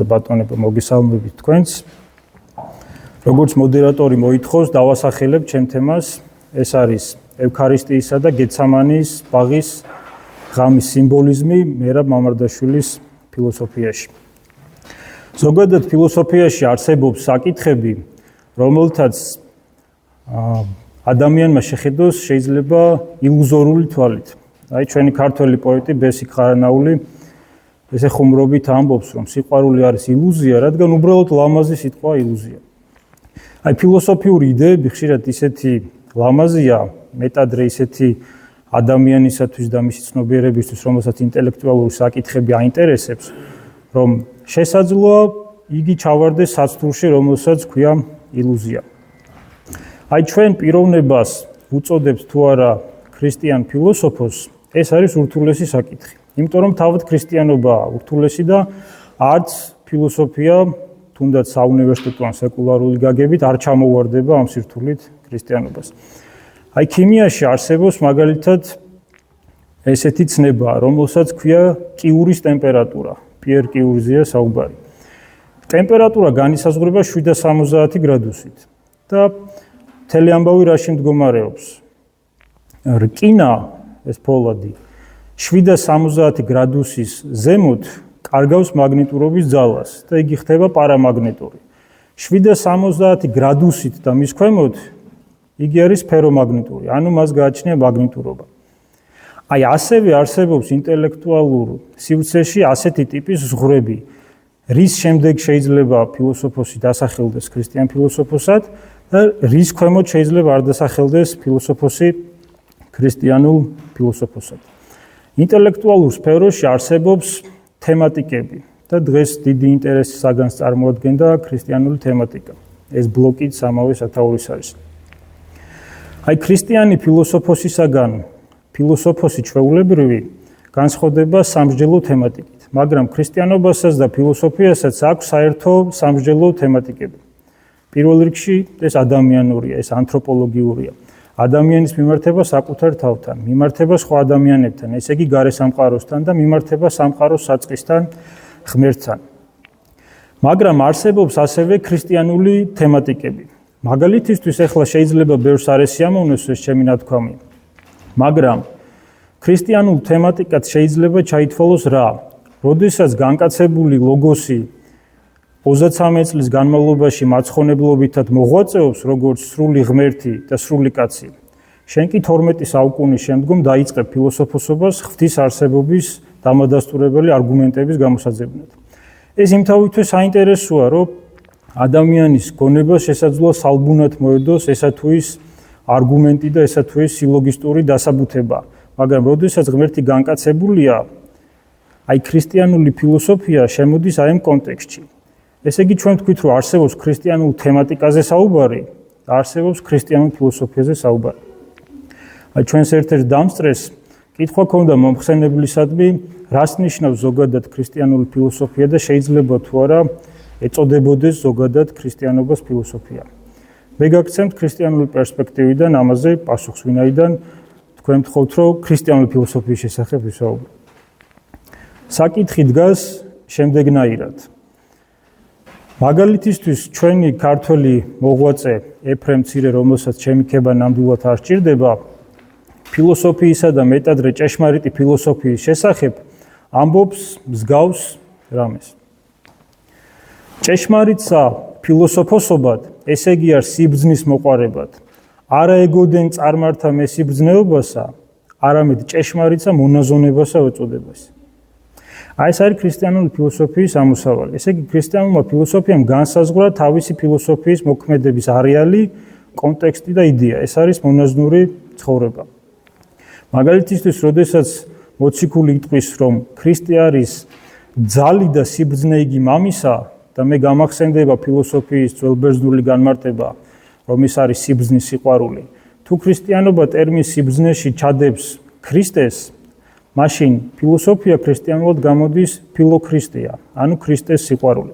ბატონებო, მოგესალმებით თქვენს. როგორც მოდერატორი მოითხოვს, დავასახელებ ჩემ თემას, ეს არის ევქარისტიისა და გეცამანის ბაღის ღამის სიმბოლიზმი მერაბ მამარდაშვილის ფილოსოფიაში. ზოგადად ფილოსოფიაში არსებობს საკითხები, რომელთაც ადამიანმა შეხედოს შეიძლება ილუზორული თვალით. აი ჩვენი ქართველი პოეტი ბესიკ ხარანაული ესე ხუმრობით ამბობს, რომ სიყვარული არის ილუზია, რადგან უბრალოდ ლამაზი სიტყვა ილუზია. აი ფილოსოფიური იდეები ხშირად ისეთი ლამაზია, მეტადრე ისეთი ადამიანისათვის და მისი ცნობიერებისთვის, რომელსაც ინტელექტუალური საკითხები აინტერესებს, რომ შესაძლოა იგი ჩავარდეს საცდურში, რომელსაც ქვია ილუზია. აი ჩვენ პიროვნებას უწოდებთ თუ არა ქრისტიან ფილოსოფოსს, ეს არის ურთულესი საკითხი. იმიტომ რომ თავად ქრისტიანობაა ურთულესი და არც ფილოსოფია, თუნდაც საუნივერსიტეტო ან სეკულარული გაგებით არ ჩამოუვარდება ამ სირთულით ქრისტიანობას. აი ქიმიაში არსებობს მაგალითად ესეთი ცნება, რომელსაც ქვია კიურის ტემპერატურა, პიერ კიურზეა საუბარი. ტემპერატურა განისაზღვრება 770 გრადუსით და მთელი ამბავი რაში მდგომარეობს? რკინა, ეს ფოლადი 770 გრადუსის ზემოთ კარგავს მაგნიტურობის ძალას და იგი ხდება პარამაგნიტური. 770 გრადუსით და მის ქვემოთ იგი არის ფერომაგნიტური, ანუ მას გააჩნია მაგნიტურობა. აი ასევე არსებობს ინტელექტუალურ სივრცეში ასეთი ტიპის ზღვრები, რის შემდეგ შეიძლება ფილოსოფოსი დასახელდეს ქრისტიან ფილოსოფოსად და რის ქვემოთ შეიძლება არ დასახელდეს ფილოსოფოსი ქრისტიანულ ფილოსოფოსად. ინტელექტუალურ სფეროში არსებობს თემატიკები და დღეს დიდი ინტერესის საგანს წარმოადგენდა ქრისტიანული თემატიკა. ეს ბლოკიც ამავე სათაურის არის. აი ქრისტიანი ფილოსოფოსისაგან ფილოსოფოსი ჩვეულებრივი განსხვავდება სამსჯელო თემატიკით, მაგრამ ქრისტიანობასაც და ფილოსოფიასაც აქვს საერთო სამსჯელო თემატიკები. პირველ რიგში ეს ადამიანურია, ეს ანთროპოლოგიურია. ადამიანის მიმართება საკუთარ თავთან, მიმართება სხვა ადამიანებთან, ესე იგი გარე სამყაროსთან და მიმართება სამყაროს საწყისთან, ღმერთთან. მაგრამ არსებობს ასევე ქრისტიანული თემატიკები. მაგალითისთვის ახლა შეიძლება ბევრს არ ესიამოვნოს ეს ჩემი ნათქვამი. მაგრამ ქრისტიანულ თემატიკად შეიძლება ჩაითვალოს რა? როდესაც განკაცებული ლოგოსი 33 წლის განმავლობაში მაცხონებლობითად მოღვაწეობს, როგორც სრული ღმერთი და სრული კაცი. შენ კი 12 საუკუნის შემდგომ დაიწყებ ფილოსოფოსობას ღვთის არსებობის დამადასტურებელი არგუმენტების გამოსაძებნად. ეს იმთავითვე საინტერესოა, რომ ადამიანის გონება შესაძლოა სალბუნად მოედოს ესა თუ ის არგუმენტი და ესა თუ ის სილოგისტური დასაბუთება. მაგრამ როდესაც ღმერთი განკაცებულია, აი ქრისტიანული ფილოსოფია შემოდის აი ამ კონტექსტში. ესე იგი ჩვენ ვთქვით, რომ არსებობს ქრისტიანულ თემატიკაზე საუბარი და არსებობს ქრისტიანულ ფილოსოფიაზე საუბარი. აი ჩვენს ერთ-ერთ დამსწრეს კითხვა ქონდა მომხსენებლისადმი, რას ნიშნავს ზოგადად ქრისტიანული ფილოსოფია და შეიძლება თუ არა ეწოდებოდეს ზოგადად ქრისტიანობას ფილოსოფია. მე გაგცემთ ქრისტიანული პერსპექტივიდან ამაზე პასუხს, ვინაიდან თქვენ გთხოვთ, რომ ქრისტიანული ფილოსოფიის შესახებ ვისაუბრო. საკითხი დგას შემდეგნაირად. მაგალითისთვის ჩვენი ქართველი მოღვაწე ეფრემ მცირე, რომელსაც ჩემი ქება ნამდვილად არ სჭირდება, ფილოსოფიისა და მეტადრე ჭეშმარიტი ფილოსოფიის შესახებ ამბობს მსგავს რამეს. ჭეშმარიტსა ფილოსოფოსობად, ესე იგი არ სიბრძნის მოყვარებად, არა ეგოდენ წარმართა მესიბრძნეობასა, არამედ ჭეშმარიტსა მონაზონებასა ეწოდებას. აი ეს არის ქრისტიანული ფილოსოფიის ამოსავალი. ესე იგი ქრისტიანულმა ფილოსოფიამ განსაზღვრა თავისი ფილოსოფიის მოქმედების არეალი, კონტექსტი და იდეა. ეს არის მონაზნური ცხოვრება. მაგალითისთვის, როდესაც მოციქული იტყვის, რომ ქრისტე არის ძალი და სიბრძნე იგი მამისა და მე გამახსენდება ფილოსოფიის ძველბერძნული განმარტება, რომ ის არის სიბრძნის სიყვარული. თუ ქრისტიანობა ტერმინ სიბრძნეში ჩადებს ქრისტეს, მაშინ ფილოსოფია ქრისტიანულად გამოდის ფილოქრისტია, ანუ ქრისტეს სიყვარული.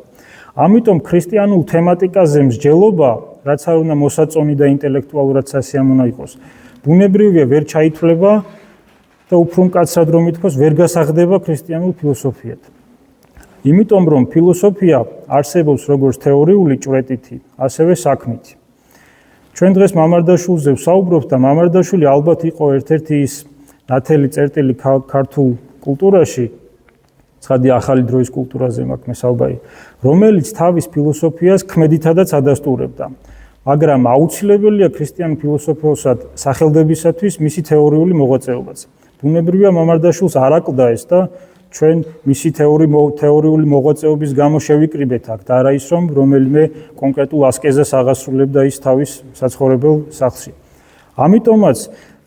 ამიტომ ქრისტიანულ თემატიკაზე მსჯელობა, რაც არ უნდა მოსაწონი და ინტელექტუალურად სასიამოვნო იყოს, ბუნებრივია ვერ ჩაითვლება და უფრო მკაცრად რომ ითქვას, ვერ გასახდება ქრისტიანულ ფილოსოფიად. იმიტომ რომ ფილოსოფია არსებობს როგორც თეორიული ჭვრეტითი, ასევე საქმითი. ჩვენ დღეს მამარდაშვილზე ვსაუბრობთ და მამარდაშვილი ალბათ იყო ერთ-ერთი ის ნათელი წერტილი ქართულ კულტურაში, ცხადი ახალი დროის კულტურაზე მაქვს მესაუბარი, რომელიც თავის ფილოსოფიას ქმედითადაც ადასტურებდა. მაგრამ აუცილებელია ქრისტიან ფილოსოფოსად სახელდებისათვის მისი თეორიული მოღვაწეობაც. ბუნებრივია მამარდაშვილს არ აკლდა ეს და ჩვენ მისი თეორიული მოღვაწეობის გამო შევიკრიბეთ აქ და არა ის რომ რომელიმე კონკრეტულ ასკეზას აღასრულებდა ის თავის საცხოვრებელ სახლში. ამიტომაც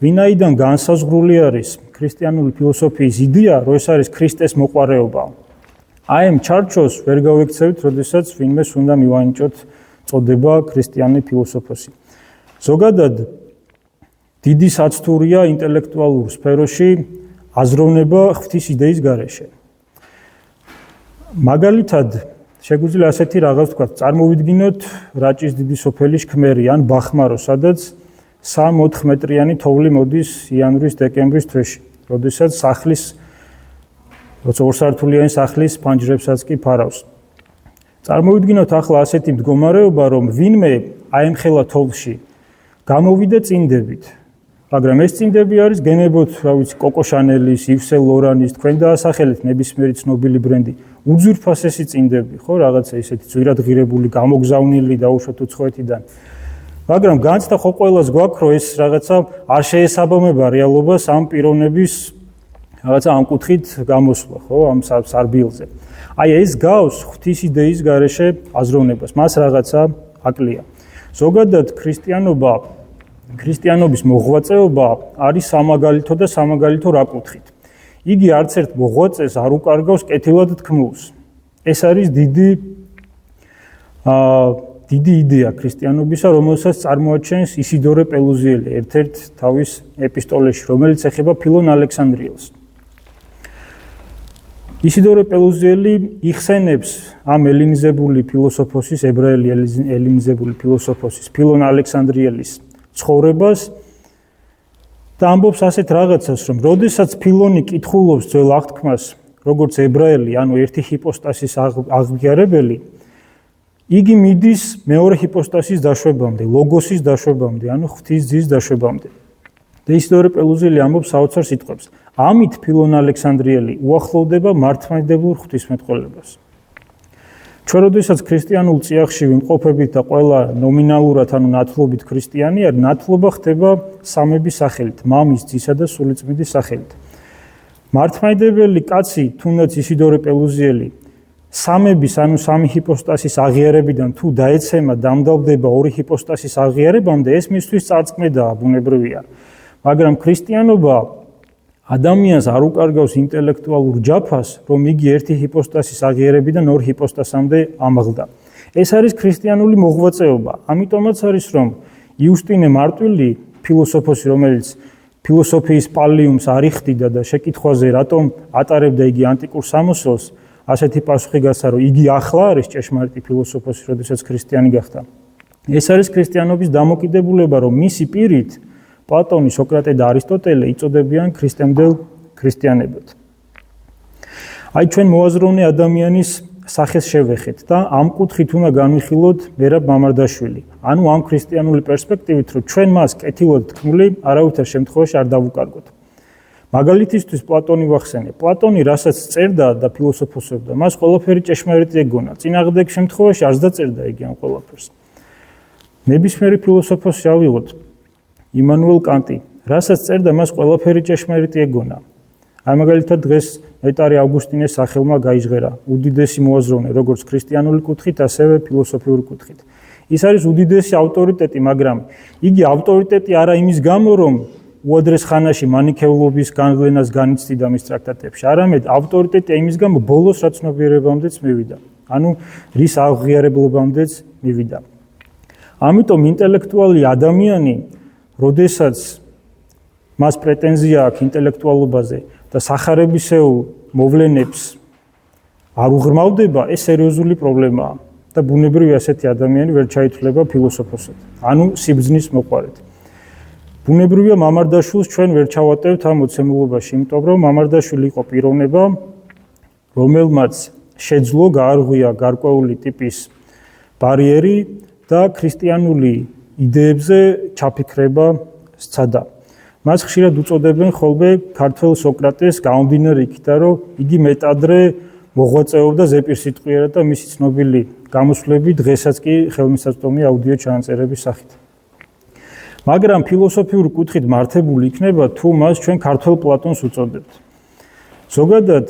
ვინაიდან განსაზღვრული არის ქრისტიანული ფილოსოფიის იდეა, რომ ეს არის ქრისტეს მოყვარეობა. აი ამ ჩარჩოს ვერ გავექცევით, როდესაც ვინმეს უნდა მივანიჭოთ წოდება ქრისტიანი ფილოსოფოსი. ზოგადად დიდი საცდურია ინტელექტუალურ სფეროში აზროვნება ღვთის იდეის გარეშე. მაგალითად, შეგვიძლია ასეთი რაღაც ვთქვათ, წარმოვიდგინოთ რაჭის დიდი სოფელი შქმერი ან ბახმარო, სადაც 3-4 მეტრიანი თოვლი მოდის იანვრის-დეკემბრის თვეში, როდესაც სახლის ორსართულიანი სახლის ფანჯრებსაც კი ფარავს. წარმოვიდგინოთ ახლა ასეთი მდგომარეობა, რომ ვინმე აემხელა თოვლში, გამოვიდა წინდებით. მაგრამ ეს წინდები არის გენებოთ, რა ვიცი, კოკო შანელის, იվ სენ ლორანის, თქვენ დაასახელეთ ნებისმიერი ცნობილი ბრენდი. უძვირფასესი წინდები, ხო, რაღაცა ისეთი ძვირად ღირებული, გამოგზავნილი დაუშვათ უცხოეთიდან. მაგრამ განცდა ხო ყველას გვაქვს, რომ ეს რაღაცა არ შეესაბამება რეალობას ამ პიროვნების რაღაცა ამ კუთხით გამოსვლა, ხო, ამ სარბილზე. აი ეს გავს ღვთის იდეის გარეშე აზროვნებას, მას რაღაცა აკლია. ზოგადად ქრისტიანობის მოღვაწეობა არის სამაგალითო და სამაგალითო რა კუთხით. იგი არც ერთ მოღვაწეს არ უკარგავს კეთილად თქმულს. ეს არის დიდი იდეა ქრისტიანობისა, რომელსაც წარმოაჩენს ისიდორე პელუზიელი ერთ-ერთ თავის ეპისტოლეში, რომელიც ეხება ფილონ ალექსანდრიელს. ისიდორე პელუზიელი იხსენებს ამ ელინიზებული ფილოსოფოსის, ებრაელი ელინიზებული ფილოსოფოსის ფილონ ალექსანდრიელის ცხოვრებას და ამბობს ასეთ რაღაცას, რომ როდესაც ფილონი კითხულობს ძველ აღთქმას, როგორც ებრაელი, ანუ ერთი ჰიპოსტასის აღიარებელი, იგი მიდის მეორე ჰიპოსტასის დაშვებამდე, ლოგოსის დაშვებამდე, ანუ ღვთის ძის დაშვებამდე. და ისიდორე პელუზიელი ამბობს საოცარ სიტყვებს. ამით ფილონ ალექსანდრიელი უახლოვდება მართლმადიდებლურ ღვთისმეტყველებას. ჩვენ როდესაც ქრისტიანულ წიაღში ვიმყოფებით და ყველა ნომინალურად, ანუ ნათლობით ქრისტიანია, ნათლობა ხდება სამების სახელით, მამის, ძისა და სულიწმიდის სახელით. მართლმადიდებელი კაცი, თუნდაც ისიდორე პელუზიელი, სამების, ანუ სამი ჰიპოსტასის აღიარებიდან თუ დაეცემა დამდაბდება ორი ჰიპოსტასის აღიარებამდე, ეს მისთვის წარწმედაა, ბუნებრივია. მაგრამ ქრისტიანობა ადამიანს არ უკარგავს ინტელექტუალურ ჯაფას, რომ იგი ერთი ჰიპოსტასის აღიარებიდან ორ ჰიპოსტასამდე ამაღლდა. ეს არის ქრისტიანული მოღვაწეობა. ამიტომაც არის, რომ იუსტინე მარტვილი, ფილოსოფოსი, რომელიც ფილოსოფიის პალიუმს არ იხდიდა და შეკითხვაზე, რატომ ატარებდა იგი ანტიკურ სამოსელს, ასეთი პასუხი გასცა, რომ იგი ახლა არის ჭეშმარიტი ფილოსოფოსი, როდესაც ქრისტიანი გახდა. ეს არის ქრისტიანობის დამოკიდებულება, რომ მისი პირით პლატონი, სოკრატე და არისტოტელე იწოდებიან ქრისტემდელ ქრისტიანებად. აი ჩვენ მოაზროვნე ადამიანის სახეს შევეხეთ და ამ კუთხით უნდა განვიხილოთ მერაბ მამარდაშვილი. ანუ ამ ქრისტიანული პერსპექტივით, რომ ჩვენ მას კეთილად თქმული არავითარ შემთხვევაში არ დავუკარგოთ. მაგალითისთვის პლატონი ვახსენე. პლატონი რასაც წერდა და ფილოსოფოსობდა, მას ყველაფერი ჭეშმარიტი ეგონა. წინააღმდეგ შემთხვევაში არც დაწერდა იგი ამ ყველაფერს. ნებისმიერი ფილოსოფოსი ავიღოთ იმანუელ კანტი, რასაც წერდა, მას ყველაფერი ჭეშმარიტი ეგონა. აი მაგალითად დღეს ნეტარი ავგუსტინეს სახელმა გაიჟღერა უდიდესი მოაზროვნე, როგორც ქრისტიანული კუთხით, ასევე ფილოსოფიური კუთხით. ის არის უდიდესი ავტორიტეტი, მაგრამ იგი ავტორიტეტი არა იმის გამო, რომ უადრეს ხანაში მანიქეულობის განვლენას განიცდიდა მის ტრაქტატებში, არამედ ავტორიტეტი იმის გამო, ბოლოს რა ცნობიერებამდეც მივიდა. ანუ რის აღიარებლობამდეც მივიდა. ამიტომ ინტელექტუალი ადამიანი, როდესაც მას პრეტენზია აქვს ინტელექტუალობაზე და სახარებისეულ მოვლენებს არ უღრმავდება, ეს სერიოზული პრობლემაა და ბუნებრივია ასეთი ადამიანი ვერ ჩაითვლება ფილოსოფოსად, ანუ სიბრძნის მოყვარედ. ბუნებრივია მამარდაშვილს ჩვენ ვერ ჩავატევთ ამ მოცემულობაში, იმიტომ რომ მამარდაშვილი იყო პიროვნება, რომელმაც შეძლო გაარღვია გარკვეული ტიპის ბარიერი და ქრისტიანული იდეებზე ჩაფიქრება სცადა. მას ხშირად უწოდებენ ხოლმე ქართველ სოკრატეს გამომდინარე იქიდან, რომ იგი მეტადრე მოღვაწეობდა ზეპირსიტყვიერად და მისი ცნობილი გამოსვლები დღესაც კი ხელმისაწვდომია აუდიო ჩანაწერების სახით. მაგრამ ფილოსოფიური კუთხით მართებული იქნება თუ მას ჩვენ ქართველ პლატონს უწოდებთ. ზოგადად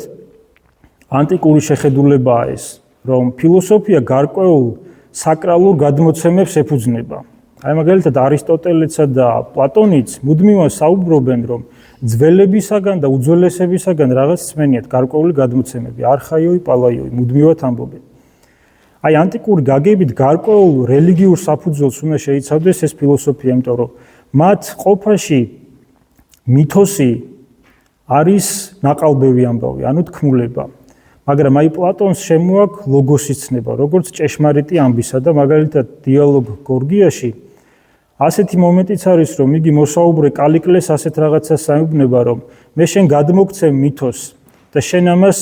ანტიკური შეხედულებაა ეს, რომ ფილოსოფია გარკვეულ საკრალურ გადმოცემებს ეფუძნება. აი მაგალითად არისტოტელეცა და პლატონიც მუდმივად საუბრობენ, რომ ძველებისაგან და უძველესებისაგან რაღაც სმენიათ გარკვეული გადმოცემები, არხაიოი, პალაიოი, მუდმივად ამბობენ. აი ანტიკური გაგებით გარკვეულ რელიგიურ საფუძველს უნდა შეიცავდეს ეს ფილოსოფია, იმიტომ რომ მათ ყოფაში მითოსი არის ნაყალბევი ამბავი, ანუ თქმულება. მაგრამ აი პლატონს შემოაქვს ლოგოსის ცნება, როგორც ჭეშმარიტი ამბისა და მაგალითად დიალოგ გორგიაში ასეთი მომენტიც არის, რომ იგი მოსაუბრე კალიკლეს ასეთ რაღაცას საუბნება, რომ მე შენ გადმოგცემ მითოს და შენ ამას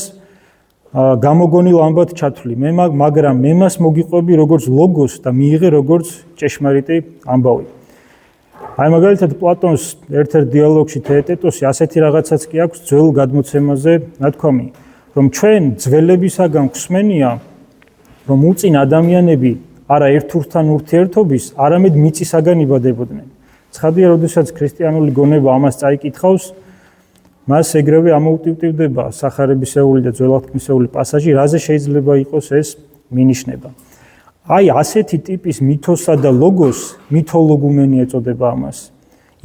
გამოგონილ ამბად ჩათვლი, მაგრამ მე მას მოგიყვები როგორც ლოგოს და მიიღე როგორც ჭეშმარიტი ამბავი. აი მაგალითად პლატონს ერთ-ერთ დიალოგში თეეტეტოსი ასეთი რაღაცაც კი აქვს ძველ გადმოცემაზე ნათქვამი, რომ ჩვენ ძველებისაგან გვსმენია, რომ უწინ ადამიანები არა ერთურთან ურთიერთობის, არამედ მიწისაგან იბადებოდნენ. ცხადია, როდესაც ქრისტიანული გონება ამას წაიკითხავს, მას ეგრევე ამოუტივტივდება სახარებისეული და ძველათქმისეული პასაჟი, რაზე შეიძლება იყოს ეს მინიშნება. აი ასეთი ტიპის მითოსა და ლოგოს მითოლოგუმენი ეწოდება ამას.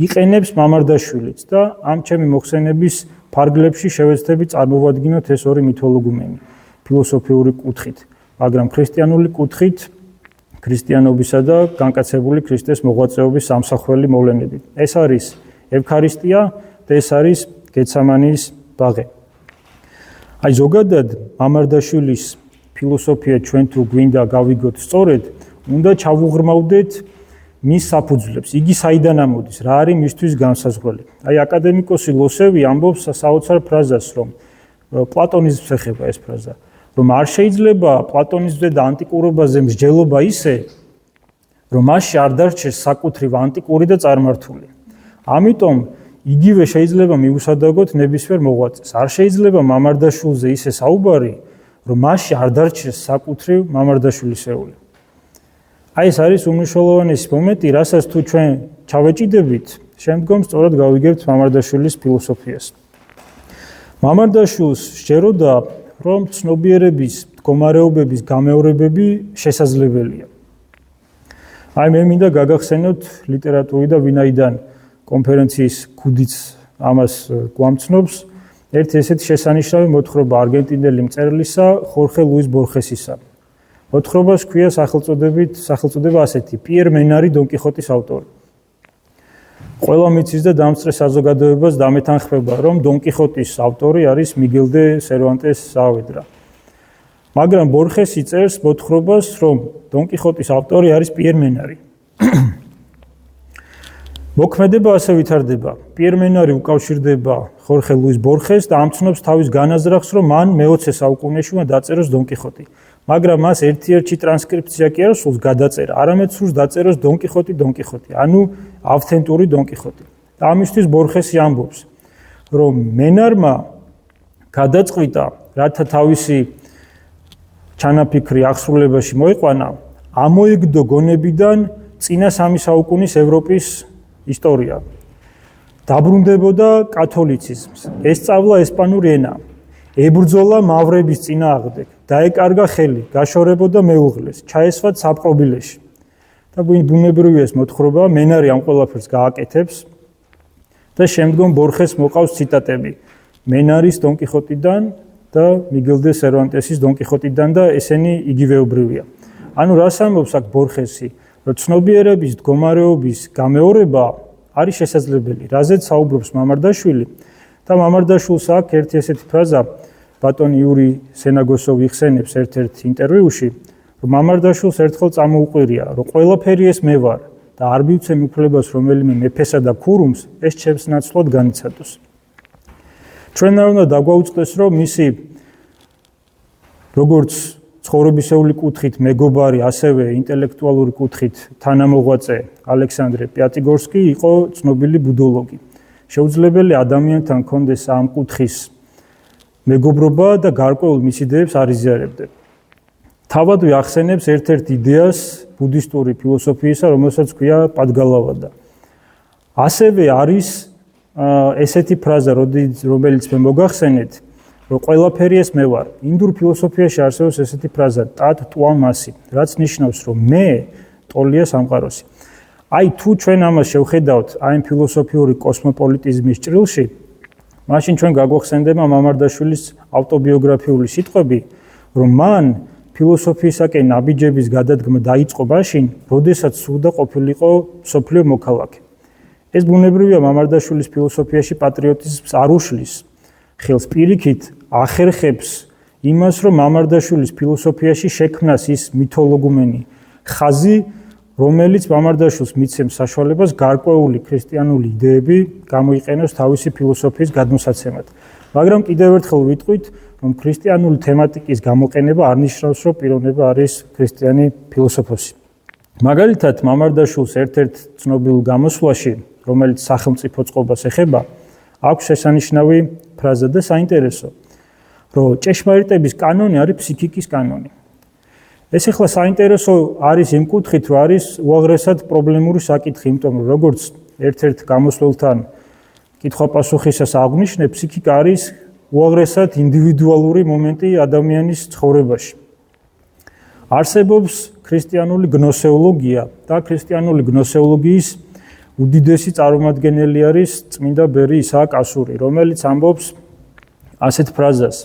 იყენებს მამარდაშვილიც და ამ ჩემი მოხსენების ფარგლებში შევეცდები წარმოვადგინოთ ეს ორი მითოლოგუმენი ფილოსოფიური კუთხით, მაგრამ ქრისტიანული კუთხით ქრისტიანობისა და განკაცებული ქრისტეს მოღვაწეობის სამსახველი მოვლენები. ეს არის ევქარისტია და ეს არის გეცამანის ბაღი. აი ზოგადად მამარდაშვილის ფილოსოფია ჩვენ თუ გვინდა გავიგოთ სწორედ, უნდა ჩავუღრმავდეთ მის საფუძვლებს. იგი საიდან ამოდის, რა არის მისთვის განსაზღვრელი. აი აკადემიკოსი ლოსევი ამბობს საოცარ ფრაზას, რომ პლატონიზმს ეხება ეს ფრაზა, რომ არ შეიძლება პლატონიზმზე და ანტიკურობაზე მსჯელობა ისე, რომ მასში არ დარჩეს საკუთრივ ანტიკური და წარმართული. ამიტომ იგივე შეიძლება მიუსადაგოთ ნებისმიერ მოღვაწეს. არ შეიძლება მამარდაშვილზე ისე საუბარი, რომ მასში არ დარჩეს საკუთრივ მამარდაშვილისეული. აი ეს არის უმნიშვნელოვანესი მომენტი, რასაც თუ ჩვენ ჩავეჭიდებით, შემდგომ სწორად გავიგებთ მამარდაშვილის ფილოსოფიას. მამარდაშვილს სჯეროდა, რომ ცნობიერების მდგომარეობების გამეორებები შესაძლებელია. აი მე მინდა გაგახსენოთ ლიტერატური და ვინაიდან კონფერენციის ქუდიც ამას გვამცნობს, ერთი ესეთი შესანიშნავი მოთხრობა არგენტინელი მწერლისა ხორხე ლუის ბორხესისა. მოთხრობას ჰქვია სახელწოდება ასეთი: პიერ მენარი დონ კიხოტის ავტორი. ყველა მიცის და დამსწრე საზოგადოებას დამეთანხმება, რომ დონ კიხოტის ავტორი არის მიგელ დე სერვანტეს საავედრა. მაგრამ ბორხესი წერს მოთხრობას, რომ დონ კიხოტის ავტორი არის პიერ მენარი. მოქმედება ასე ვითარდება. პიერ მენარი უკავშირდება ხორხე ლუის ბორხეს და ამცნობს თავის განაზრახს, რომ მან მე-20 საუკუნეში უნდა დაწეროს დონ კიხოტი. მაგრამ მას ერთ-ერთი ტრანსკრიფცია კი არ სურს გადაწერა, არამედ სურს დაწეროს დონ კიხოტი, ანუ ავთენტური დონ კიხოტი. და ამისთვის ბორხესი ამბობს, რომ მენარმა გადაწყვიტა, რათა თავისი ჩანაფიქრი აღსრულებაში მოიყვანა, ამოიგდო გონებიდან წინა 3 საუკუნის ევროპის ისტორია. დაბრუნდებოდა კათოლიციზმს, ესწავლა ესპანური ენა, ებრძოლა მავრების წინააღმდეგ, დაეკარგა ხელი, გაშორებოდა მეუღლეს, ჩაესვა საპყრობილეში. და ბუნებრივია ეს მოთხრობა, მენარი ამ ყველაფერს გააკეთებს და შემდგომ ბორხეს მოყავს ციტატები მენარის დონ კიხოტიდან და მიგელ დე სერვანტესის დონ კიხოტიდან და ესენი იგივეობრივია. ანუ რას ამბობს აქ ბორხესი, რომ ცნობიერების მდგომარეობის გამეორება არის შესაძლებელი, რაზეც საუბრობს მამარდაშვილი და მამარდაშვილს აქვს ერთი ესეთი ფრაზა, ბატონი იური სენაგოსოვი იხსენებს ერთ-ერთ ინტერვიუში, რომ მამარდაშვილს ერთხელ წამოუყვირია, რომ ყველაფერი ეს მე ვარ და არ მივცემ უფლებას რომელიმე მეფესა და ქურუმს ეს ჩემს ნაცვლად განიცადოს. ჩვენ არ უნდა დაგვაუწყდეს, რომ მისი როგორც ცხოვრებისეული კუთხით მეგობარი, ასევე ინტელექტუალური კუთხით თანამოღვაწე ალექსანდრე პიატიგორსკი იყო ცნობილი ბუდოლოგი. შეუძლებელი ადამიანთან ჰქონდეს ამ კუთხის მეგობრობა და გარკვეულ მის იდეებს არიზიარებდა. თავადვე ახსენებს ერთ-ერთ იდეას ბუდისტური ფილოსოფიისა, რომელსაც ქვია პადგალავადა. ასევე არის ესეთი ფრაზა, რომელიც მე მოგახსენეთ, რომ ყველაფერი ეს მე ვარ. ინდურ ფილოსოფიაში არსებობს ესეთი ფრაზა ტატ ტუამ მასი, რაც ნიშნავს, რომ მე ტოლია სამყაროსი. აი თუ ჩვენ ამას შევხედავთ აი ამ ფილოსოფიური კოსმოპოლიტიზმის ჭრილში, მაშინ ჩვენ გაგვახსენდება მამარდაშვილის ავტობიოგრაფიული სიტყვები, რომ მან ფილოსოფიისაკენ ნაბიჯების გადადგმა დაიწყო მაშინ, როდესაც სურდა ყოფილიყო მსოფლიო მოქალაქე. ეს ბუნებრივია მამარდაშვილის ფილოსოფიაში პატრიოტიზმს არ უშლის. ხელს პირიქით ახერხებს იმას, რომ მამარდაშვილის ფილოსოფიაში შექმნას ის მითოლოგუმენი ხაზი, რომელიც მამარდაშვილს მიცემს საშუალებას გარკვეული ქრისტიანული იდეები გამოიყენოს თავისი ფილოსოფიის გადმოსაცემად. მაგრამ კიდევ ერთხელ ვიტყვით, რომ ქრისტიანული თემატიკის გამოყენება არ ნიშნავს, რომ პიროვნება არის ქრისტიანი ფილოსოფოსი. მაგალითად, მამარდაშვილს ერთ-ერთ ცნობილ გამოსვლაში, რომელიც სახელმწიფო წყობას ეხება, აქვს შესანიშნავი ფრაზა და საინტერესო, რომ ჭეშმარიტების კანონი არის ფსიქიკის კანონი. ეს ახლა საინტერესო არის იმ კუთხით, რომ არის უაღრესად პრობლემური საკითხი, იმიტომ რომ როგორც ერთ-ერთ გამოსვლელთან კითხვა-პასუხისას აღნიშნე, ფსიქიკა არის უაღრესად ინდივიდუალური მომენტი ადამიანის ცხოვრებაში. არსებობს ქრისტიანული გნოსეოლოგია და ქრისტიანული გნოსეოლოგიის უდიდესი წარმომადგენელი არის წმინდა ბერი ისააკ ასური, რომელიც ამბობს ასეთ ფრაზას,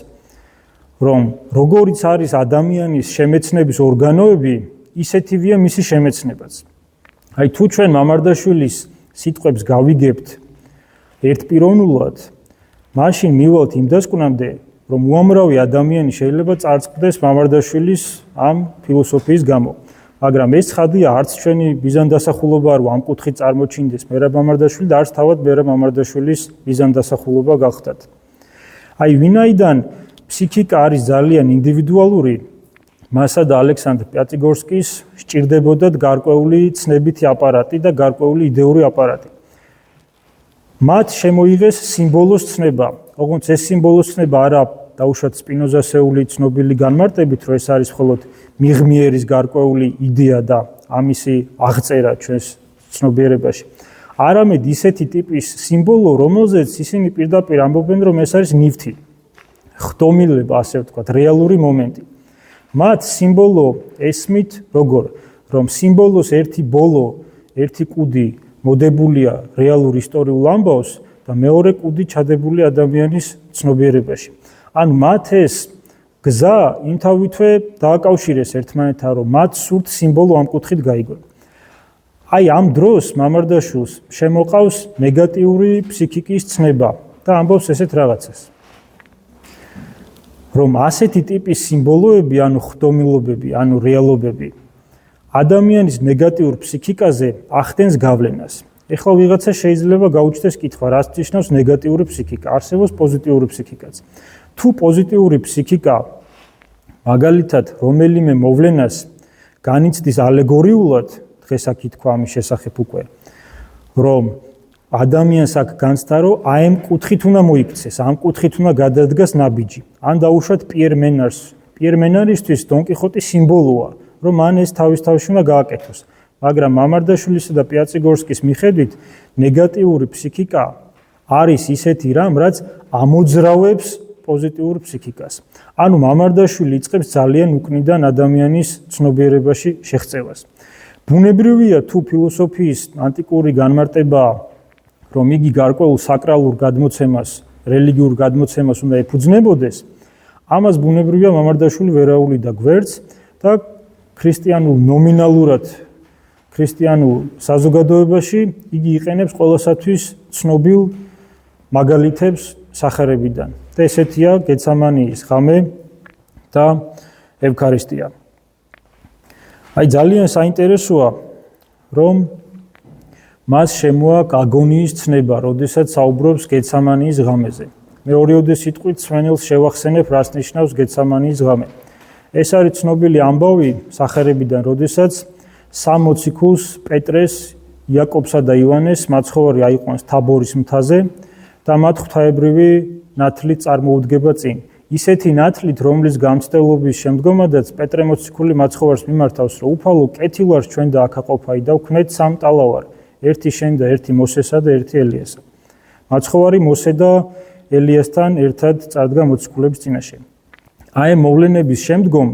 რომ როგორიც არის ადამიანის შემეცნების ორგანოები, ისეთივეა მისი შემეცნებაც. აი თუ ჩვენ მამარდაშვილის სიტყვებს გავიგებთ ერთპიროვნულად, მაშინ მივალთ იმ დასკვნამდე, რომ უამრავი ადამიანი შეიძლება წარწყდეს მამარდაშვილის ამ ფილოსოფიის გამო. მაგრამ ეს ცხადია, არც ჩვენი ბიზანდასახულობა არ ამ კუთხით წარმოჩინდეს მერაბ მამარდაშვილი და არც თავად მერაბ მამარდაშვილის ბიზანდასახულობა გახდათ. აი ვინაიდან ფსიქიკა არის ძალიან ინდივიდუალური, მასა და ალექსანდრ პიატიგორსკის სჭირდებოდათ გარკვეული ცნებითი აპარატი და გარკვეული იდეური აპარატი. მათ შემოიღეს სიმბოლოს ცნება, ოღონდ ეს სიმბოლოს ცნება არა დაუშვათ სპინოზასეული ცნობილი განმარტებით, რომ ეს არის მხოლოდ მიღმიერის გარკვეული იდეა და ამისი აღწერა ჩვენს ცნობიერებაში. არამედ ისეთი ტიპის სიმბოლო, რომელზეც ისინი პირდაპირ ამბობენ, რომ ეს არის ნივთი, ხდომილება, ასე ვთქვათ, რეალური მომენტი. მათ სიმბოლო ესმით როგორ, რომ სიმბოლოს ერთი ბოლო, ერთი კუდი მოდებულია რეალურ ისტორიულ ამბავს და მეორე კუდი ჩადებული ადამიანის ცნობიერებაში. ან მათ ეს გზა იმთავითვე დააკავშირეს ერთმანეთთან, რომ მათ სურთ სიმბოლო ამ კუთხით გაიგონ. აი ამ დროს მამარდაშვილს შემოყავს ნეგატიური ფსიქიკის ცნება და ამბობს ესეთ რაღაცას. რომ ასეთი ტიპის სიმბოლოები, ანუ ხდომილობები, ანუ რეალობები ადამიანის ნეგატიურ ფსიქიკაზე ახდენს გავლენას. ეხლა ვიღაცა შეიძლება გაუჩნდეს კითხვა, რას ნიშნავს ნეგატიური ფსიქიკა, არსებობს პოზიტიური ფსიქიკაც. თუ პოზიტიური ფსიქიკა მაგალითად რომელიმე მოვლენას განიცდის ალეგორიულად, დღეს აქ ითქვა ამის შესახებ უკვე, რომ ადამიანს აქ განცდა, რომ აი ამ კუთხით უნდა მოიქცეს, ამ კუთხით უნდა გადადგას ნაბიჯი. ან დაუშვათ პიერ მენარს. პიერ მენარისთვის დონ კიხოტი სიმბოლოა, რომ მან ეს თავის-თავში უნდა გააკეთოს. მაგრამ მამარდაშვილისა და პიატიგორსკის მიხედვით ნეგატიური ფსიქიკა არის ისეთი რამ, რაც ამოძრავებს პოზიტიურ ფსიქიკას. ანუ მამარდაშვილი იწყებს ძალიან უკნიდან ადამიანის ცნობიერებაში შეღწევას. ბუნებრივია თუ ფილოსოფიის ანტიკური განმარტებაა, რომ იგი გარკვეულ საკრალურ გადმოცემას, რელიგიურ გადმოცემას უნდა ეფუძნებოდეს, ამას ბუნებრივია მამარდაშვილი ვერ აუვლიდა გვერდს და ქრისტიანულ ნომინალურად ქრისტიანულ საზოგადოებაში იგი იყენებს ყველასათვის ცნობილ მაგალითებს სახარებიდან. და ესეთია გეცამანიის ღამე და ევქარისტია. აი ძალიან საინტერესოა, რომ მას შემოაქვს აგონიის ცნება, როდესაც საუბრობს გეცამანიის ღამეზე. მე ორიოდე სიტყვით სვენელს შევახსენებ, რას ნიშნავს გეცამანიის ღამე. ეს არის ცნობილი ამბავი სახერებიდან, როდესაც 60 ქულს პეტრეს, იაკობსა და ივანეს მაცხოვარი აიყვანს თაბორის მთაზე და მათ ღვთაებრივი ნათლით წარმოუდგება წინ. ისეთი ნათლით, რომლის გამცდელობის შემდგომადაც პეტრე მოციქული მაცხოვარს მიმართავს, რომ უფალო კეთილვარს ჩვენ და აქ აყოფაი და ვქმნეთ სამ ტალავარ, ერთი შენ და ერთი მოსესა და ერთი ელიასა. მაცხოვარი მოსე და ელიასთან ერთად წარდგა მოციქულების წინაშე. აი მოვლენების შემდგომ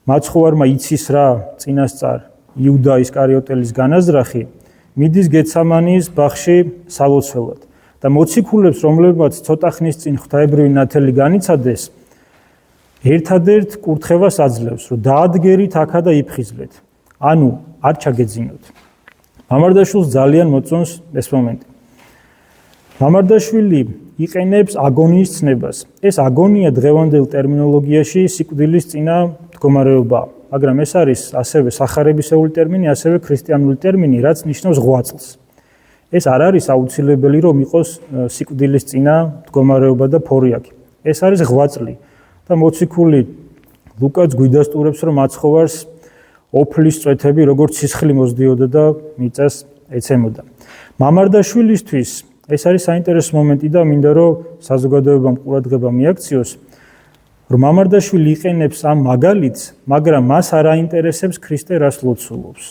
მაცხოვარმა იცის რა წინასწარ იუდა ისკარიოტელის განაზრახი, მიდის გეცამანის ბაღში სალოცველად და მოციქულებს, რომლებმაც ცოტა ხნის წინ ღვთაებრივი ნათელი განიცადეს, ერთადერთ კურთხევას აძლევს, რომ დაადგერით აქა და იფხიზლეთ. ანუ არ ჩაგეძინოთ. მამარდაშვილს ძალიან მოწონს ეს მომენტი. მამარდაშვილი იყენებს აგონიის ცნებას. ეს აგონია დღევანდელ ტერმინოლოგიაში სიკვდილის წინა მდგომარეობაა, მაგრამ ეს არის ასევე სახარებისეული ტერმინი, ასევე ქრისტიანული ტერმინი, რაც ნიშნავს ღვაწლს. ეს არ არის აუცილებელი, რომ იყოს სიკვდილის წინა მდგომარეობა და ფორიაკი. ეს არის ღვაწლი და მოციქული ლუკაც გვიდასტურებს, რომ მაცხოვარს ოფლის წვეთები როგორც სისხლი მოსდიოდა და მიწას ეცემოდა. მამარდაშვილისთვის ეს არის საინტერესო მომენტი და მინდა რომ საზოგადოებამ ყურადღება მიაქციოს, რომ მამარდაშვილი იყენებს ამ მაგალითს, მაგრამ მას არ აინტერესებს ქრისტე რას ლოცულობს.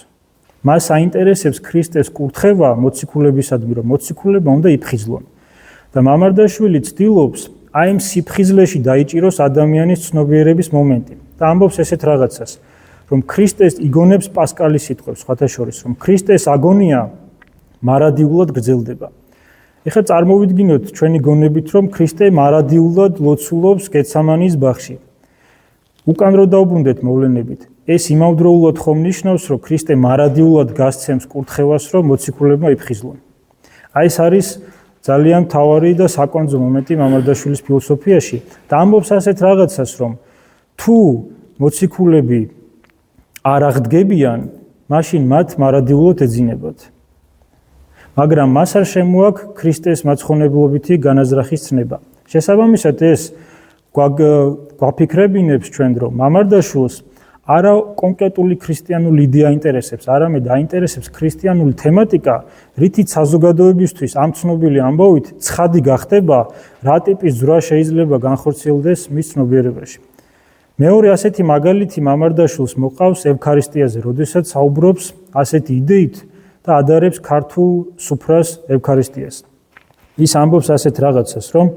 მას აინტერესებს ქრისტეს კურთხევა მოციქულებისადმი, რომ მოციქულებმა უნდა იფხიზლონ. და მამარდაშვილი ცდილობს აი ამ სიფხიზლეში დაიჭიროს ადამიანის ცნობიერების მომენტი. და ამბობს ესეთ რაღაცას, რომ ქრისტეს იგონებს პასკალის სიტყვებს, სხვათა შორის, რომ ქრისტეს აგონია მარადიულად გრძელდება. ეხლა წარმოვიდგინოთ ჩვენი გონებით, რომ ქრისტე მარადიულად ლოცულობს გეცამანის ბაღში. უკან რო დაუბრუნდეთ მოვლენებით, ეს იმავდროულად ხომ ნიშნავს, რომ ქრისტე მარადიულად გასცემს კურთხევას, რომ მოციქულებმა იფხიზლონ. აი ეს არის ძალიან მთავარი და საკვანძო მომენტი მამარდაშვილის ფილოსოფიაში და ამბობს ასეთ რაღაცას, რომ თუ მოციქულები არ აღდგებიან, მაშინ მათ მარადიულად ეძინებათ. მაგრამ მას არ შემოაქვს ქრისტეს მაცხონებლობითი განაზრახის ცნება. შესაბამისად ეს გვაფიქრებინებს ჩვენ, რომ მამარდაშვილს არა კონკრეტული ქრისტიანული იდეა აინტერესებს, არამედ აინტერესებს ქრისტიანული თემატიკა, რითიც საზოგადოებისთვის ამ ცნობილი ამბავით ცხადი გახდება, რა ტიპის ძვრა შეიძლება განხორციელდეს მის ცნობიერებაში. მეორე ასეთი მაგალითი მამარდაშვილს მოყავს ევქარისტიაზე, როდესაც საუბრობს ასეთი იდეით და ადარებს ქართულ სუფრას ევქარისტიას. ის ამბობს ასეთ რაღაცას, რომ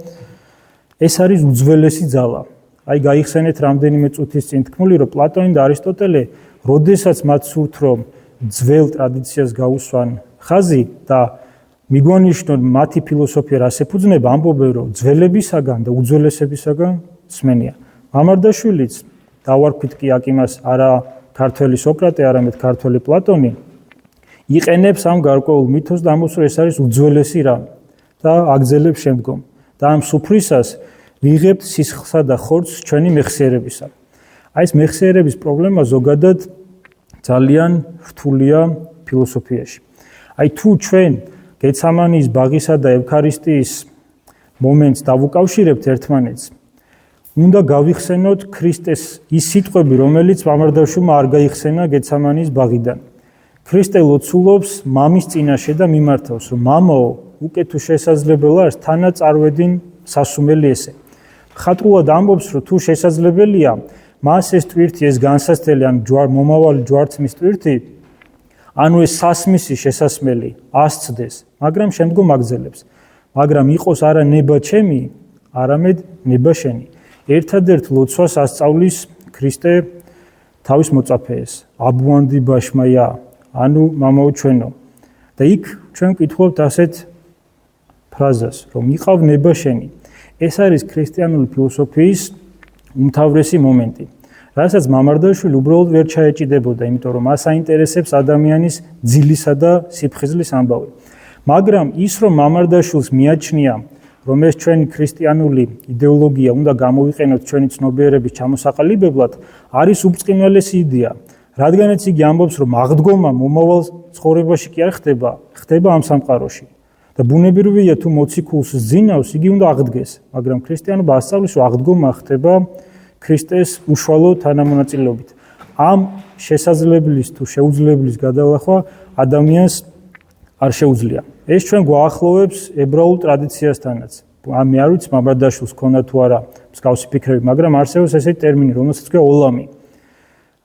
ეს არის უძველესი ძალა. აი გაიხსენეთ რამდენიმე წუთის წინ თქმული, რომ პლატონი და არისტოტელე, როდესაც მათ სურთ, რომ ძველ ტრადიციას გაუსვან ხაზი და მიგვანიშნონ მათი ფილოსოფია რას ეფუძნება, ამბობენ, რომ ძველებისაგან და უძველესებისაგან სმენია. მამარდაშვილიც დავარქვით კი აქ იმას, არა ქართველი სოკრატე, არამედ ქართველი პლატონი, იყენებს ამ გარკვეულ მითოს და ამბობს, რომ ეს არის უძველესი რამ და აგრძელებს შემდგომ. და ამ სუფრისას ვიღებთ სისხლსა და ხორცს ჩვენი მეხსიერებისა. აი ეს მეხსიერების პრობლემა ზოგადად ძალიან რთულია ფილოსოფიაში. აი თუ ჩვენ გეცამანის ბაღისა და ევქარისტიის მომენტს დავუკავშირებთ ერთმანეთს, უნდა გავიხსენოთ ქრისტეს ის სიტყვები, რომელიც მამარდაშვილმა არ გაიხსენა გეცამანის ბაღიდან. ქრისტე ლოცულობს მამის წინაშე და მიმართავს, რომ მამაო, უკვე თუ შესაძლებელია, თანა წარვედინ სასუმელი ესე. ხატრულად ამბობს, რომ თუ შესაძლებელია, მას ეს ტვირთი, ეს განსასწრელი, ან მომავალი ჯვარცმის ტვირთი, ანუ ეს სასმისი შესასმელი ასწდეს, მაგრამ შემდგომ აგრძელებს. მაგრამ იყოს არა ნება ჩემი, არამედ ნება შენი. ერთადერთ ლოცვას ასწავლის ქრისტე თავის მოწაფეებს. აბუანდი ბაშმაია, ანუ მამაო ჩვენო. და იქ ჩვენ ვკითხავთ ასეთ ფრაზას, რომ იყავ ნება შენი. ეს არის ქრისტიანული ფილოსოფიის უმთავრესი მომენტი. რასაც მამარდაშვილი უბრალოდ ვერ ჩაეჭიდებოდა, იმიტომ რომ მას აინტერესებს ადამიანის ძილისა და სიფხიზლის ამბავი. მაგრამ ის რომ მამარდაშვილს მიაჩნია, რომ ეს ჩვენი ქრისტიანული იდეოლოგია უნდა გამოვიყენოთ ჩვენი ცნობიერების ჩამოსაყალიბებლად, არის უბრწყინვალესი იდეა. რადგანაც იგი ამბობს, რომ აღდგომა მომავალ ცხოვრებაში კი არ ხდება, ხდება ამ სამყაროში. და ბუნებრივია თუ მოციქულს ზინავს, იგი უნდა აღდგეს, მაგრამ ქრისტიანობა ასწავლის, რომ აღდგომა ხდება ქრისტეს უშუალო თანამონაწილეობით. ამ შესაძლებლის თუ შეუძლებლის გადალახვა ადამიანს არ შეუძლია. ეს ჩვენ გვაახლოვებს ებრაულ ტრადიციასთანაც. მე არ ვიცი მამარდაშვილს ქონდა თუ არა მსგავსი ფიქრები, მაგრამ არსებობს ესეთი ტერმინი, რომელსაც ქვია ოლამი.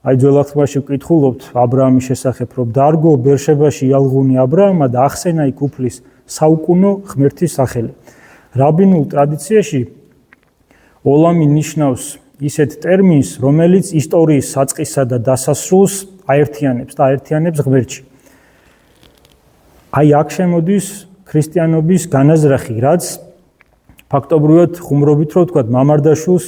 აი ძველ აღთქმაში ვკითხულობთ ა ブラ ამის შესახებ, რომ დარგო ბერშებაში იალღუნი ა ブラ ამა და ახსენა იქ უფლის საუკუნო ღმერთის სახელი. რაბინულ ტრადიციაში ოლამი ნიშნავს ისეთ ტერმინს, რომელიც ისტორიის საწყისსა და დასასრულს აერთიანებს და აერთიანებს ღმერთში. აი აქ შემოდის ქრისტიანობის განაზრახი, რაც ფაქტობრივად ხუმრობით რო ვთქვათ, მამარდაშვილს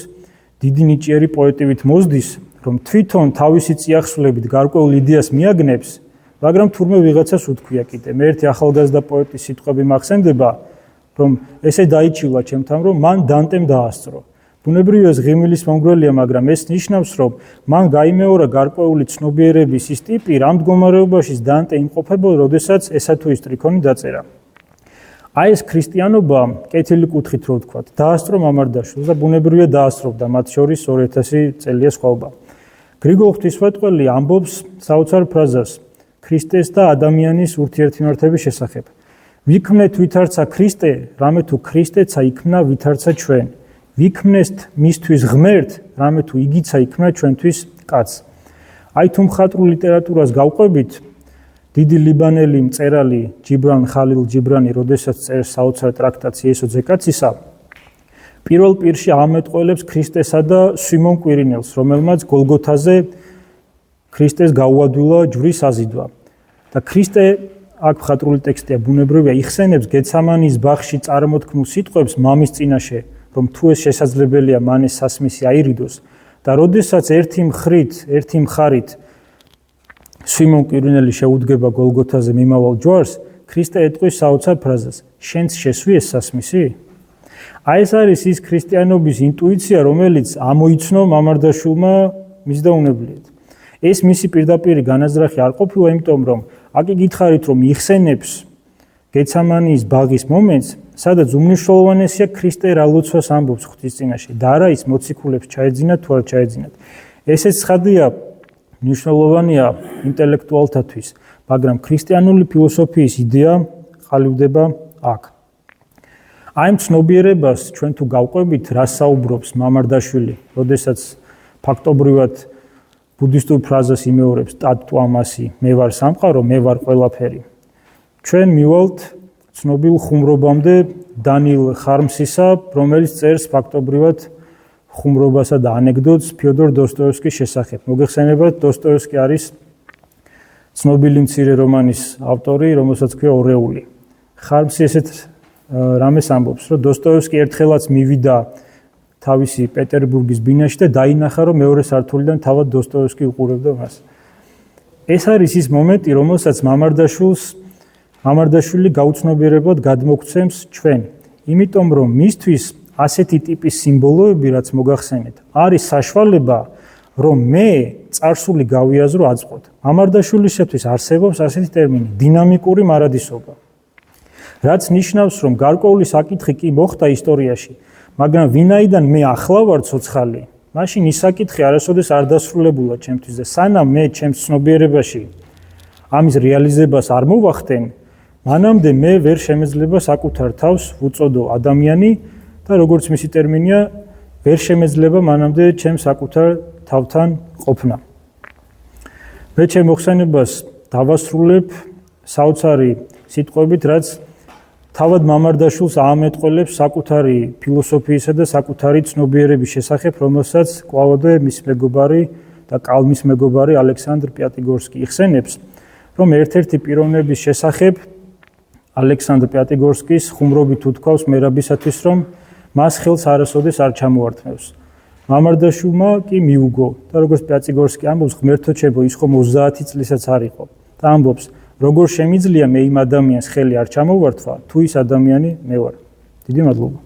დიდი ნიჭიერი პოეტივით მოსდის, რომ თვითონ თავისი წიაღსვლებით გარკვეულ იდეას მიაგნებს, მაგრამ თურმე ვიღაცას უთქვია კიდე. მე ერთი ახალგაზრდა პოეტის სიტყვები მახსენდება, რომ ესე დაიჩივლა ჩემთან, რომ მან დანტემ დაასწრო. ბუნებრივია ღიმილის მომგვრელია, მაგრამ ეს ნიშნავს, რომ მან გაიმეორა გარკვეული ცნობიერების ის ტიპი, რამ მდგომარეობაში დანტე იმყოფებოდა, როდესაც ესა თუ ის ტრიქონი დაწერა. აი ეს ქრისტიანობა, კეთილი კუთხით რო ვთქვათ, დაასწრო მამარდაშვილს და ბუნებრივია დაასწრობდა, მათ შორის 2000 წელია სხვაობა. გრიგოლ ღვთისმეტყველი ამბობს საოცარ ფრაზას ქრისტეს და ადამიანის ურთიერთმიმართების შესახებ. ვიქმნეთ ვითარცა ქრისტე, რამე თუ ქრისტეცა იქმნა ვითარცა ჩვენ. ვიქმნესთ მისთვის ღმერთ, რამე თუ იგიცა იქმნა ჩვენთვის კაცს. აი თუ მხატვრულ ლიტერატურას გავყვებით, დიდი ლიბანელი მწერალი ჯიბრან ხალილ ჯიბრანი, როდესაც წერს საოცარ ტრაქტატს იესო ძეკაცისა, პირველ პირში ამეტყველებს ქრისტესა და სვიმონ კვირინელს, რომელმაც გოლგოთაზე ქრისტეს გაუადვილა ჯვრის აზიდვა. და ქრისტე აქ მხატვრული ტექსტია, ბუნებრივია, იხსენებს გეცამანის ბაღში წარმოთქმულ სიტყვებს მამის წინაშე, რომ თუ ეს შესაძლებელია მან ეს სასმისი აირიდოს და როდესაც ერთი მხარით სვიმონ კვირინელი შეუდგება გოლგოთაზე მიმავალ ჯვარს, ქრისტე ეტყვის საოცარ ფრაზას: შენც შესვი ეს სასმისი? აი ეს არის ის ქრისტიანობის ინტუიცია, რომელიც ამოიცნო მამარდაშვილმა მისდაუნებლიეთ. ეს მისი პირდაპირი განაზრახი არ ყოფილა, იმიტომ რომ აკი გითხარით, რომ იხსენებს გეცამანის ბაღის მომენტს, სადაც უმნიშვნელოვანესია ქრისტე რა ლოცვას ამბობს ღვთის წინაშე და არა ის მოციქულებს ჩაეძინათ თუ არ ჩაეძინათ. ესეც ცხადია, მნიშვნელოვანია ინტელექტუალთათვის, მაგრამ ქრისტიანული ფილოსოფიის იდეა ყალიბდება აქ. აი ამ ცნობიერებას ჩვენ თუ გავყვებით, რა საუბრობს მამარდაშვილი, როდესაც ფაქტობრივად ბუდისტურ ფრაზას იმეორებს ტატ ტუამასი, მე ვარ სამყარო, მე ვარ ყველაფერი. ჩვენ მივალთ ცნობილ ხუმრობამდე დანიილ ხარმსისა, რომელიც წერს ფაქტობრივად ხუმრობასა და ანეკდოტს ფიოდორ დოსტოევსკის შესახებ. მოგეხსენებათ, დოსტოევსკი არის ცნობილი მცირე რომანის ავტორი, რომელსაც ქვია ორეული. ხარმსი ესეთ რამეს ამბობს, რომ დოსტოევსკი ერთხელაც მივიდა თავისი პეტერბურგის ბინაში და დაინახა, რომ მეორე სართულიდან თავად დოსტოევსკი უყურებდა მას. ეს არის ის მომენტი, რომელსაც მამარდაშვილი გაუცნობიერებლად გადმოგცემს ჩვენ. იმიტომ რომ მისთვის ასეთი ტიპის სიმბოლოები, რაც მოგახსენეთ, არის საშუალება, რომ მე წარსული გავიაზრო აწყოთ. მამარდაშვილისათვის არსებობს ასეთი ტერმინი დინამიკური მარადისობა. რაც ნიშნავს, რომ გარკვეული საკითხი კი მოხდა ისტორიაში, მაგრამ ვინაიდან მე ახლა ვარ ცოცხალი, მაშინ ის საკითხი არასოდეს არ დასრულებულა ჩემთვის და სანამ მე ჩემს ცნობიერებაში ამის რეალიზებას არ მოვახდენ, მანამდე მე ვერ შემეძლება საკუთარ თავს ვუწოდო ადამიანი და როგორც მისი ტერმინია, ვერ შემეძლება მანამდე ჩემს საკუთარ თავთან ყოფნა. მე ჩემ მოხსენებას დავასრულებ საოცარი სიტყვებით, რაც თავად მამარდაშვილს აამეტყველებს საკუთარი ფილოსოფიისა და საკუთარი ცნობიერების შესახებ, რომელსაც ყვავადე მის მეგობარი და კალმის მეგობარი ალექსანდრ პიატიგორსკი იხსენებს, რომ ერთ-ერთი პიროვნების შესახებ ალექსანდრ პიატიგორსკის ხუმრობით უთქვავს მერაბისათვის, რომ მას ხელს არასოდეს არ ჩამოართმევს. მამარდაშვილმა კი მიუგო და როგორც პიატიგორსკი ამბობს, ღმერთოჩებო, ის ხომ 30 წლისაც არ იყო და ამბობს, როგორ შემიძლია მე იმ ადამიანს ხელი არ ჩამოვართვა, თუ ის ადამიანი მე ვარ. დიდი მადლობა.